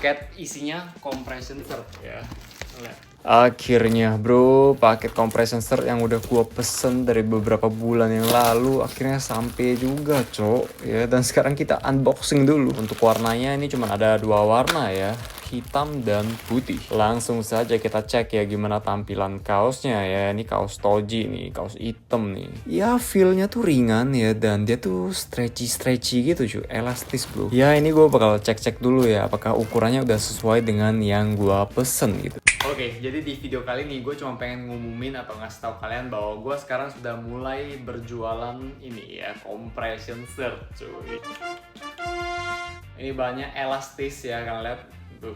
paket isinya compression shirt ya. Lihat. Akhirnya bro, paket compression shirt yang udah gua pesen dari beberapa bulan yang lalu akhirnya sampai juga cok ya. Dan sekarang kita unboxing dulu. Untuk warnanya ini cuma ada 2 warna ya, hitam dan putih. Langsung saja kita cek ya gimana tampilan kaosnya ya. Ini kaos Toji nih, kaos hitam nih. Ya feel-nya tuh ringan ya, dan dia tuh stretchy gitu cuy, elastis bro. Ya ini gue bakal cek-cek dulu ya apakah ukurannya udah sesuai dengan yang gua pesen gitu. Oke, jadi di video kali ini gue cuma pengen ngumumin atau ngasih tahu kalian bahwa gue sekarang sudah mulai berjualan ini ya, compression shirt cuy. Ini banyak elastis ya, kalian lihat tuh.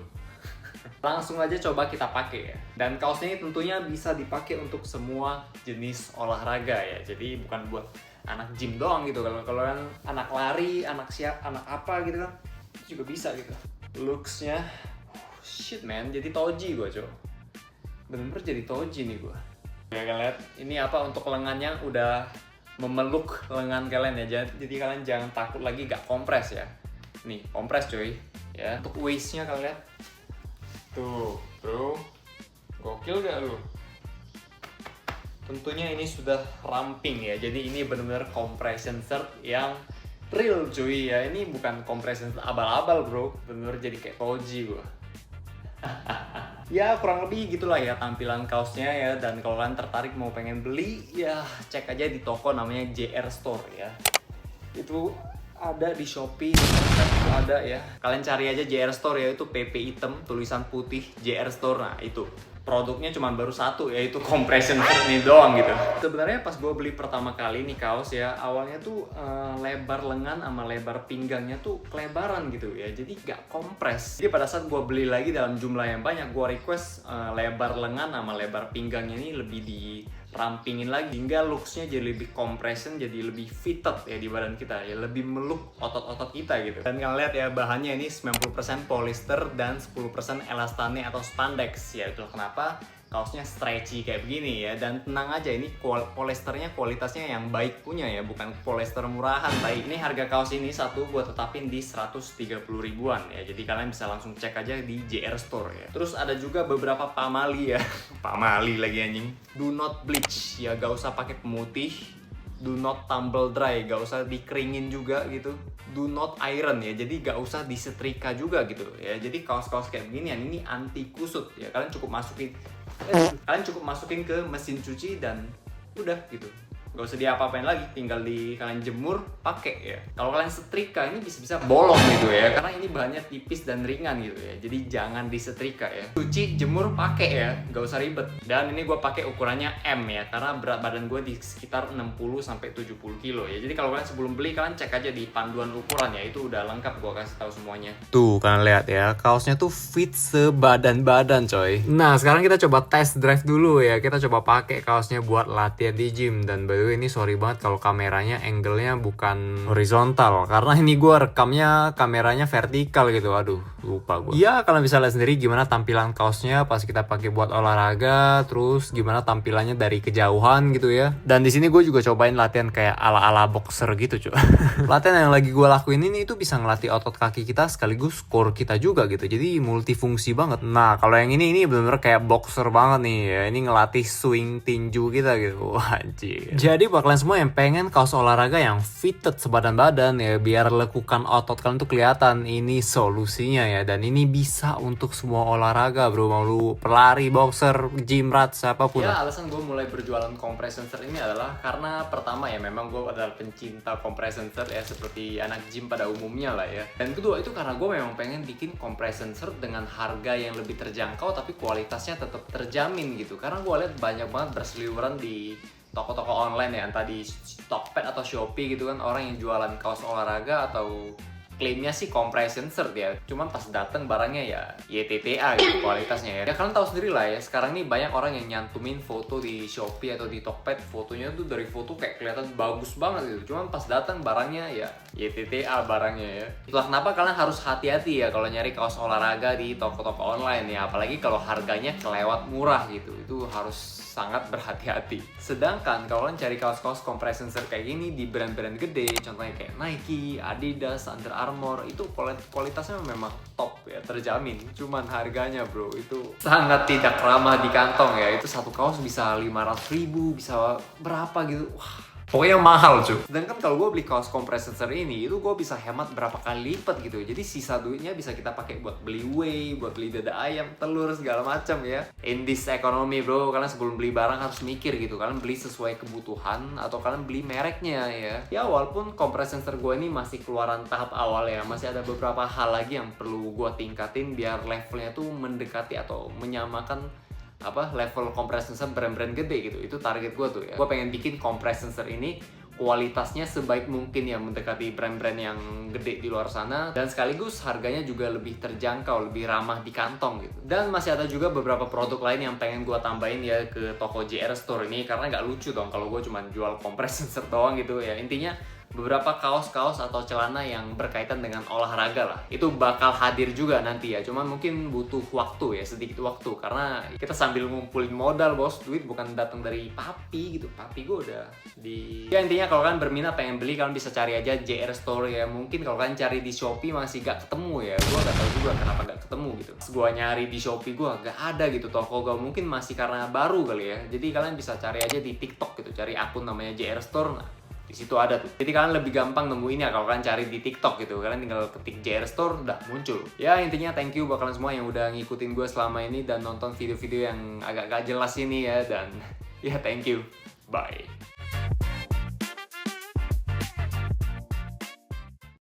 Langsung aja coba kita pakai ya. Dan kaosnya ini tentunya bisa dipakai untuk semua jenis olahraga ya. Jadi bukan buat anak gym doang gitu. Kalau yang anak lari, anak apa gitu kan, itu juga bisa gitu. Looks-nya shit man, jadi Toji gue coba. Bener-bener jadi Toji nih gue. Ya kalian lihat, ini apa, untuk lengannya udah memeluk lengan kalian ya. Jadi kalian jangan takut lagi gak kompres ya. Nih, kompres cuy. Ya, untuk waist-nya kalian lihat. Tuh, bro. Gokil gak lu? Tentunya ini sudah ramping ya. Jadi ini bener-bener compression shirt yang real cuy ya. Ini bukan compression shirt abal-abal bro. Bener-bener jadi kayak Toji gua. Ya kurang lebih gitulah ya tampilan kaosnya ya. Dan kalau kalian tertarik mau pengen beli ya cek aja di toko namanya JR Store ya. Itu ada di Shopee, itu ada ya. Kalian cari aja JR Store ya, itu PP hitam tulisan putih JR Store. Nah itu produknya cuma baru satu, yaitu compression shirt ini doang gitu. Sebenarnya pas gue beli pertama kali nih kaos ya, awalnya tuh lebar lengan sama lebar pinggangnya tuh kelebaran gitu ya, jadi gak kompres. Jadi pada saat gue beli lagi dalam jumlah yang banyak, gue request lebar lengan sama lebar pinggangnya ini lebih dirampingin lagi, hingga looksnya jadi lebih compression, jadi lebih fitted ya di badan kita ya, lebih meluk otot-otot kita gitu. Dan kalian lihat ya, bahannya ini 90% polyester dan 10% elastane atau spandex ya. Itulah kenapa kaosnya stretchy kayak begini ya. Dan tenang aja, ini polyesternya kualitasnya yang baik punya ya, bukan polyester murahan. Baik, ini harga kaos ini satu gue tetapin di 130 ribuan ya. Jadi kalian bisa langsung cek aja di JR Store ya. Terus ada juga beberapa pamali ya. Pamali lagi anjing. Do not bleach ya, gak usah pakai pemutih. Do not tumble dry, gak usah dikeringin juga gitu. Do not iron ya, jadi gak usah disetrika juga gitu ya. Jadi kaos-kaos kayak beginian ini anti kusut ya. Kalian cukup masukin ke mesin cuci dan udah gitu. Gak usah diapa-apain lagi, tinggal kalian jemur, pakai ya. Kalau kalian setrika ini bisa bolong gitu ya, karena ini bahannya tipis dan ringan gitu ya. Jadi jangan disetrika ya. Cuci, jemur, pakai ya, gak usah ribet. Dan ini gue pakai ukurannya M ya, karena berat badan gue di sekitar 60-70 kilo ya. Jadi kalau kalian sebelum beli, kalian cek aja di panduan ukuran ya, itu udah lengkap gue kasih tahu semuanya. Tuh kalian lihat ya, kaosnya tuh fit sebadan-badan coy. Nah sekarang kita coba test drive dulu ya. Kita coba pakai kaosnya buat latihan di gym. Dan ini sorry banget kalau kameranya angle-nya bukan horizontal, karena ini gue rekamnya kameranya vertikal gitu. Aduh lupa gue. Ya kalian bisa lihat sendiri gimana tampilan kaosnya pas kita pakai buat olahraga, terus gimana tampilannya dari kejauhan gitu ya. Dan di sini gue juga cobain latihan kayak ala-ala boxer gitu cuy. Latihan yang lagi gue lakuin ini itu bisa ngelatih otot kaki kita sekaligus core kita juga gitu, jadi multifungsi banget. Nah kalau yang ini bener-bener kayak boxer banget nih ya, ini ngelatih swing tinju kita gitu. Wajib. Jadi buat kalian semua yang pengen kaos olahraga yang fitted sebadan badan ya, biar lekukan otot kalian tuh kelihatan, ini solusinya ya. Dan ini bisa untuk semua olahraga bro, mau lu pelari, boxer, gym rat, siapapun. Ya alasan gue mulai berjualan compression shirt ini adalah karena pertama ya, memang gue adalah pencinta compression shirt ya, seperti anak gym pada umumnya lah ya. Dan kedua itu karena gue memang pengen bikin compression shirt dengan harga yang lebih terjangkau tapi kualitasnya tetap terjamin gitu. Karena gue lihat banyak banget berseliweran di toko-toko online ya, entah di Tokped atau Shopee gitu kan, orang yang jualan kaos olahraga atau klaimnya sih compression shirt ya, cuman pas dateng barangnya ya YTTA gitu kualitasnya ya. Ya kalian tahu sendiri lah ya, sekarang nih banyak orang yang nyantumin foto di Shopee atau di Tokped, fotonya tuh dari foto kayak kelihatan bagus banget gitu, cuman pas datang barangnya ya YTTA barangnya ya. Itulah kenapa kalian harus hati-hati ya kalau nyari kaos olahraga di toko-toko online ya, apalagi kalau harganya kelewat murah gitu, itu harus sangat berhati-hati. Sedangkan kalau kalian cari kaos-kaos compression shirt kayak gini di brand-brand gede, contohnya kayak Nike, Adidas, Under Armour, itu kualitasnya memang top ya, terjamin. Cuman harganya bro, itu sangat tidak ramah di kantong ya. Itu satu kaos bisa 500.000, bisa berapa gitu. Wah, pokoknya mahal cuy. Sedangkan kalau gue beli kaos compressor ini, itu gue bisa hemat berapa kali lipat gitu. Jadi sisa duitnya bisa kita pakai buat beli whey, buat beli dada ayam, telur, segala macam ya. In this economy bro, kalian sebelum beli barang harus mikir gitu. Kalian beli sesuai kebutuhan atau kalian beli mereknya ya. Ya walaupun compressor gue ini masih keluaran tahap awal ya, masih ada beberapa hal lagi yang perlu gue tingkatin biar levelnya tuh mendekati atau menyamakan level compressor brand-brand gede gitu. Itu target gue tuh ya. Gue pengen bikin compressor ini kualitasnya sebaik mungkin ya, mendekati brand-brand yang gede di luar sana, dan sekaligus harganya juga lebih terjangkau, lebih ramah di kantong gitu. Dan masih ada juga beberapa produk lain yang pengen gue tambahin ya ke toko JR Store ini, karena nggak lucu dong kalau gue cuma jual compressor doang gitu ya. Intinya beberapa kaos-kaos atau celana yang berkaitan dengan olahraga lah, itu bakal hadir juga nanti ya. Cuman mungkin butuh waktu ya, sedikit waktu, karena kita sambil ngumpulin modal bos. Duit bukan datang dari papi gitu, papi gue udah di... Ya intinya kalau kalian berminat pengen beli, kalian bisa cari aja JR Store ya. Mungkin kalau kalian cari di Shopee masih gak ketemu ya, gue gak tahu juga kenapa gak ketemu gitu. Pas gue nyari di Shopee gue gak ada gitu toko gue, mungkin masih karena baru kali ya. Jadi kalian bisa cari aja di TikTok gitu, cari akun namanya JR Store, nah di situ ada tuh. Jadi kalian lebih gampang nemuinnya kalau kalian cari di TikTok gitu. Kalian tinggal ketik JR Store, udah muncul. Ya intinya thank you buat kalian semua yang udah ngikutin gue selama ini dan nonton video-video yang agak gak jelas ini ya. Dan ya thank you. Bye.